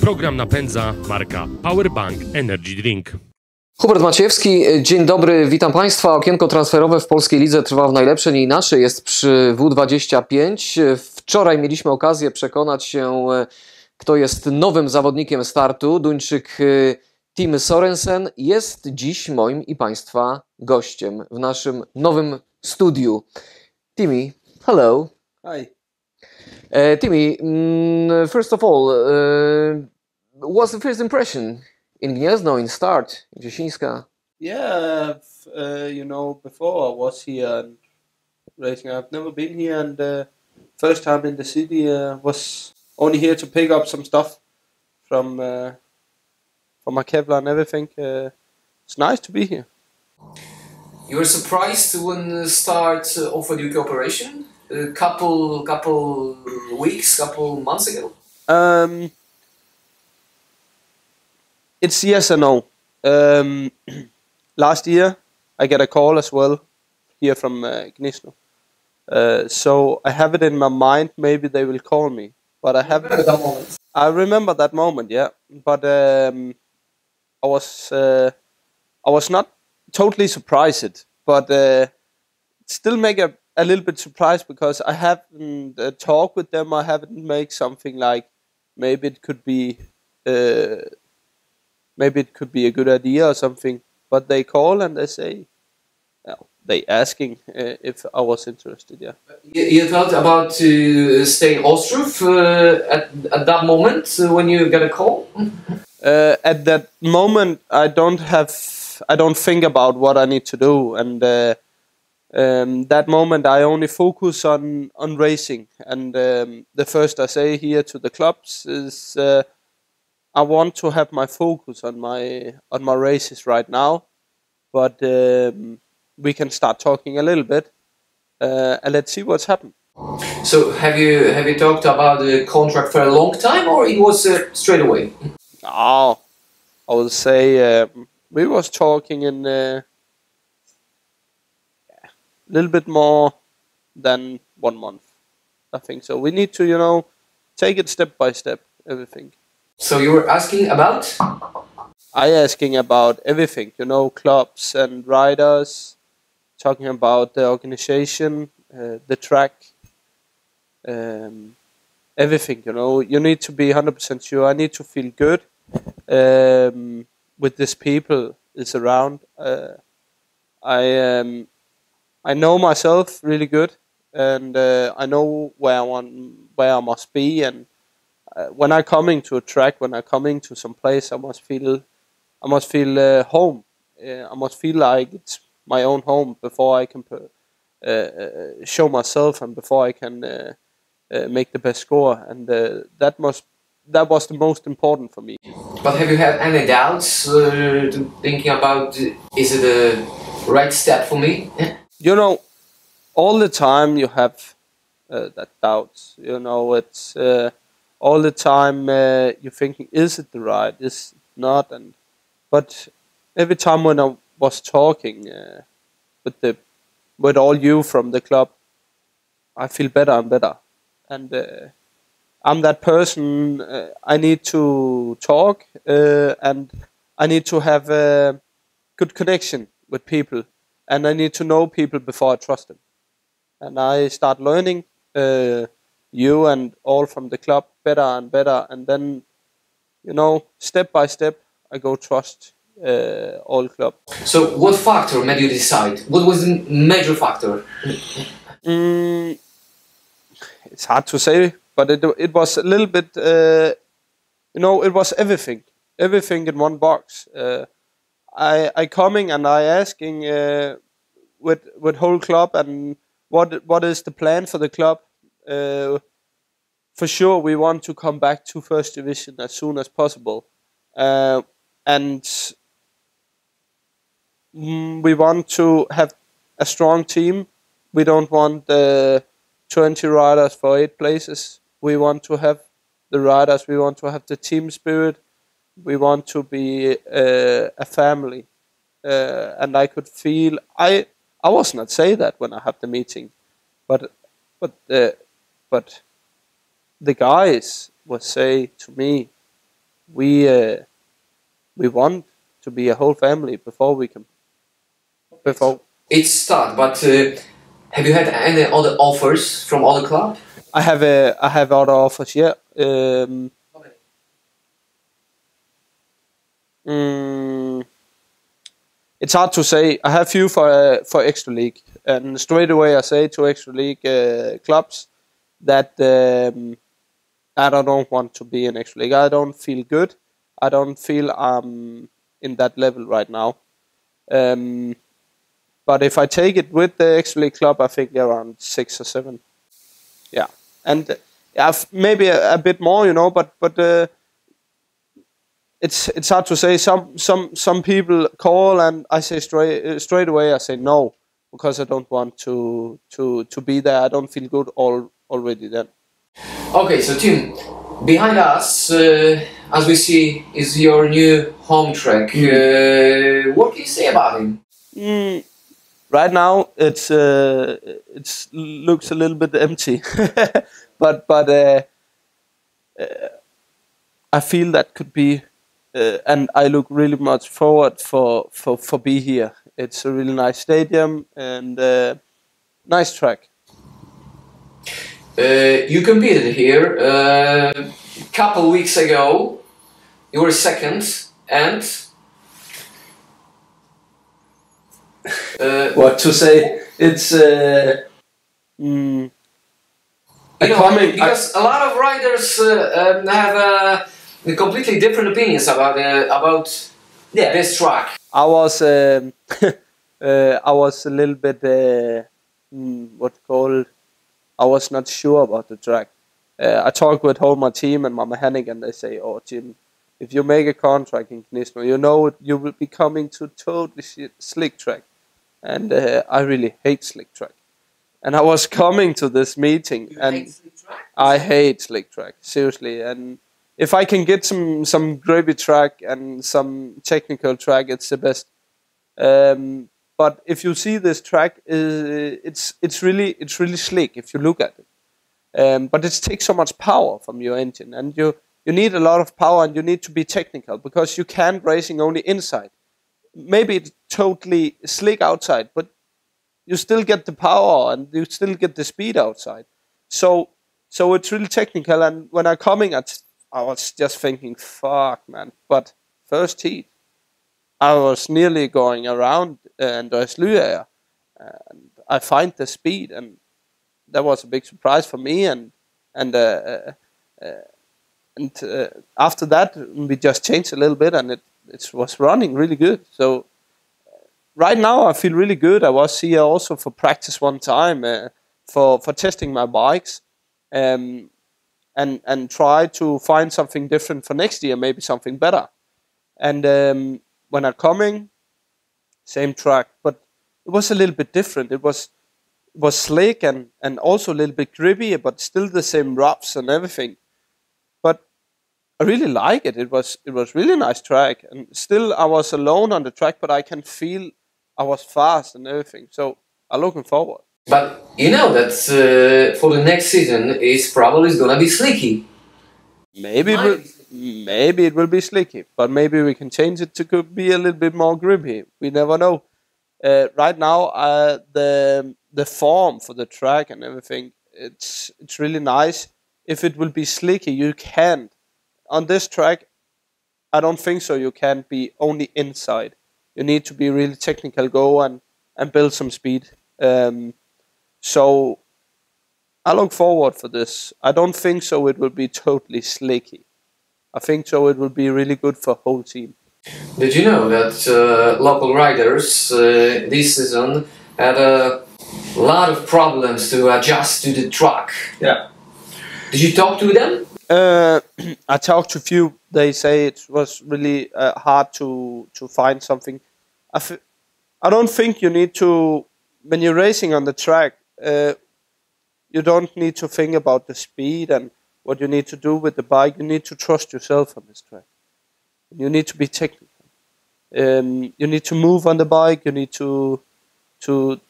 Program napędza marka Powerbank Energy Drink. Hubert Maciejewski, dzień dobry, witam Państwa. Okienko transferowe w polskiej lidze trwa w najlepsze, nie inaczej. Jest przy W25. Wczoraj mieliśmy okazję przekonać się, kto jest nowym zawodnikiem startu. Duńczyk Tim Sørensen jest dziś moim i Państwa gościem w naszym nowym studiu. Timmy, hello. Hi. Timmy, first of all, what's the first impression in Gniezno, in Start, Gnieźnieńska? Yeah, you know, before I was here and racing, I've never been here, and first time in the city, was only here to pick up some stuff from my Kevlar and everything. It's nice to be here. You were surprised when Start offered you cooperation a couple weeks, couple months ago? It's yes and no. Last year, I get a call as well here from Gniezno. So I have it in my mind. Maybe they will call me, but I have. Remember that moment? I remember that moment, yeah. But I was not totally surprised, but still make a little bit surprised because I haven't talked with them. I haven't made something like maybe it could be. Maybe it could be a good idea or something, but they call and they say, they asking if I was interested. Yeah. You thought about staying Ostrov at that moment when you got a call? At that moment, I don't think about what I need to do, and that moment I only focus on racing. And the first I say here to the clubs is. I want to have my focus on my races right now, but we can start talking a little bit, and let's see what's happened. So have you talked about the contract for a long time, or it was straight away? Oh, I will say we was talking in a little bit more than 1 month. I think so. We need to, take it step by step. Everything. So you were asking about? I asking about everything, clubs and riders, talking about the organization, the track, everything, You need to be 100% sure. I need to feel good with these people is around. I know myself really good, and I know where I must be, and when I coming to a track, when I coming to some place, I must feel home. I must feel like it's my own home before I can show myself and before I can make the best score. And that was the most important for me. But have you had any doubts thinking about is it a right step for me? All the time you have that doubts. It's. All the time you're thinking, is it the right? Is it not? But every time when I was talking with all you from the club, I feel better and better. And I'm that person. I need to talk and I need to have a good connection with people, and I need to know people before I trust them. And I start learning. You and all from the club better and better, and then step by step I go trust all club. So what factor made you decide? What was the major factor? It's hard to say, but it was a little bit it was everything in one box. I coming and I asking with whole club, and what is the plan for the club. For sure, we want to come back to first division as soon as possible, and we want to have a strong team. We don't want 20 riders for 8 places. We want to have the riders. We want to have the team spirit. We want to be a family, and I could feel I was not say that when I had the meeting, but the guys would say to me, we want to be a whole family before we can. Before It's start, but have you had any other offers from other club? I have other offers. Yeah. It's hard to say. I have few for extra league, and straight away I say to extra league clubs that I don't want to be in extra league. I don't feel good. I don't feel I'm in that level right now. But if I take it with the extra league club, I think around 6 or 7. Yeah, and maybe a bit more, you know. But it's hard to say. Some people call and I say straight away. I say no because I don't want to be there. I don't feel good already then. Okay, so Tim, behind us, as we see, is your new home track. What can you say about him? Right now, it's looks a little bit empty, but I feel that could be, and I look really much forward for be here. It's a really nice stadium and nice track. You competed here a couple weeks ago. You were second, and what to say? It's because a lot of riders have completely different opinions about this track. I was I was a little bit I was not sure about the track. I talked with all my team and my mechanic, and they say, "Oh, Jim, if you make a contract in Gniezno, you know you will be coming to totally slick track." And I really hate slick track. And I was coming to this meeting, Hate slick track? I hate slick track, seriously. And if I can get some grippy track and some technical track, it's the best. But if you see this track, it's really slick if you look at it. But it takes so much power from your engine, and you need a lot of power, and you need to be technical because you can't racing only inside. Maybe it's totally slick outside, but you still get the power and you still get the speed outside. So it's really technical. And when I'm coming, I was just thinking, fuck, man. But first heat, I was nearly going around Andreas Lyer, and I find the speed, and that was a big surprise for me. And after that, we just changed a little bit, and it was running really good. So right now I feel really good. I was here also for practice one time for testing my bikes, and try to find something different for next year, maybe something better. And when I'm coming, same track, but it was a little bit different. It was slick and also a little bit grippy, but still the same roughs and everything. But I really like it. It was really nice track, and still I was alone on the track, but I can feel I was fast and everything. So I'm looking forward. But you know that for the next season it's probably gonna be slicky. Maybe it will be slicky, but maybe we can change it to be a little bit more grippy. We never know. Right now, the form for the track and everything, it's really nice. If it will be slicky, you can't. On this track, I don't think so. You can't be only inside. You need to be really technical, go and build some speed. So I look forward for this. I don't think so it will be totally slicky. I think so it will be really good for whole team. Did you know that local riders this season had a lot of problems to adjust to the track? Yeah. Did you talk to them? I talked to few. They say it was really hard to find something. I don't think you need to, when you're racing on the track, you don't need to think about the speed and what you need to do with the bike. You need to trust yourself on this track. You need to be technical. You need to move on the bike. You need to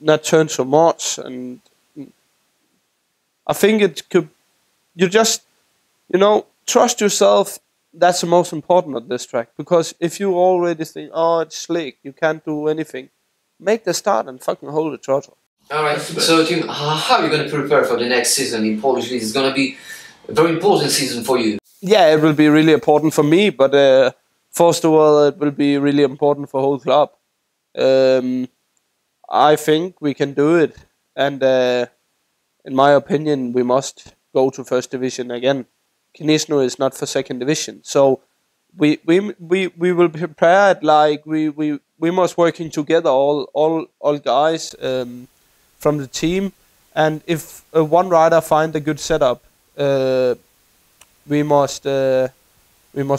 not turn so much. And I think it could. You just, trust yourself that's the most important on this track, because if you already think, oh, it's slick, you can't do anything, make the start and fucking hold the throttle. All right. So, Tim, how are you going to prepare for the next season in Polish League? It's going to be a very important season for you. Yeah, it will be really important for me, but first of all, it will be really important for the whole club. I think we can do it, and in my opinion, we must go to first division again. Gniezno is not for second division, so we will prepare it like we must working together, all guys from the team, and if one rider find a good setup, we must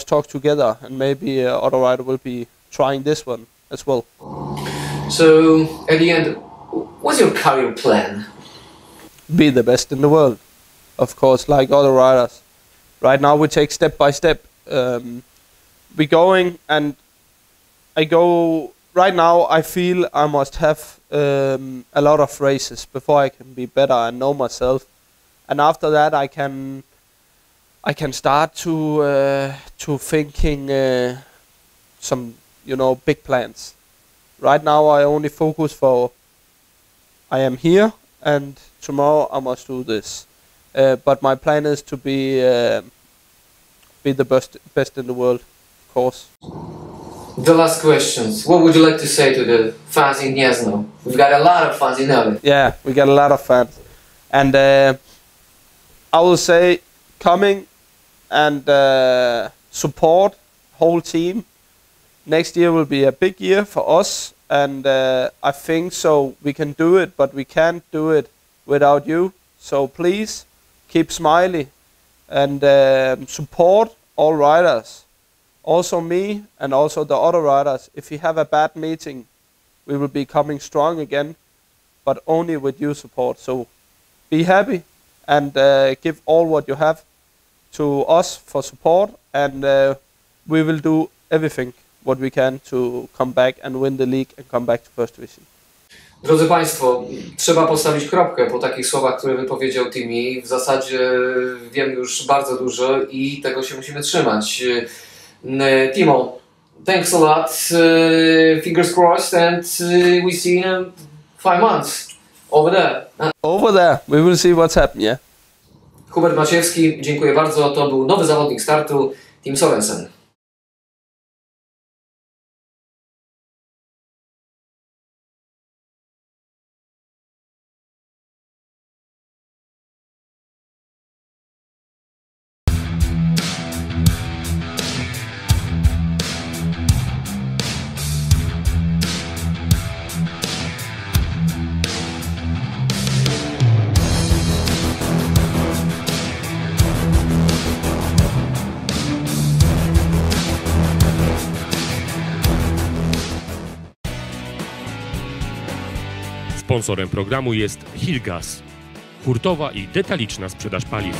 talk together, and maybe other rider will be trying this one as well. So at the end, what's your career plan? Be the best in the world, of course, like other riders. Right now we take step by step. We going, and I go. Right now I feel I must have a lot of races before I can be better and know myself, and after that I can start to thinking some big plans. Right now I only focus for I am here, and tomorrow I must do this. But my plan is to be the best in the world, of course. The last questions. What would you like to say to the fans in Gniezno? We've got a lot of fans in nowym. Yeah, we got a lot of fans, and I will say, coming and support whole team. Next year will be a big year for us, and I think so we can do it, but we can't do it without you. So please keep smiling and support all riders, also me and also the other riders. If you have a bad meeting, we will be coming strong again, but only with your support. So be happy and give all what you have to us for support, and we will do everything what we can to come back and win the league and come back to first division. Drodzy Państwo, trzeba postawić kropkę po takich słowach, które wypowiedział Timmy. W zasadzie wiem już bardzo dużo i tego się musimy trzymać. Timo, thanks a lot. Fingers crossed, and we see in 5 months over there. Over there, we will see what's happening, yeah. Hubert Maciejewski, dziękuję bardzo. To był nowy zawodnik startu, Tim Sørensen. Sponsorem programu jest Hilgas, hurtowa i detaliczna sprzedaż paliw.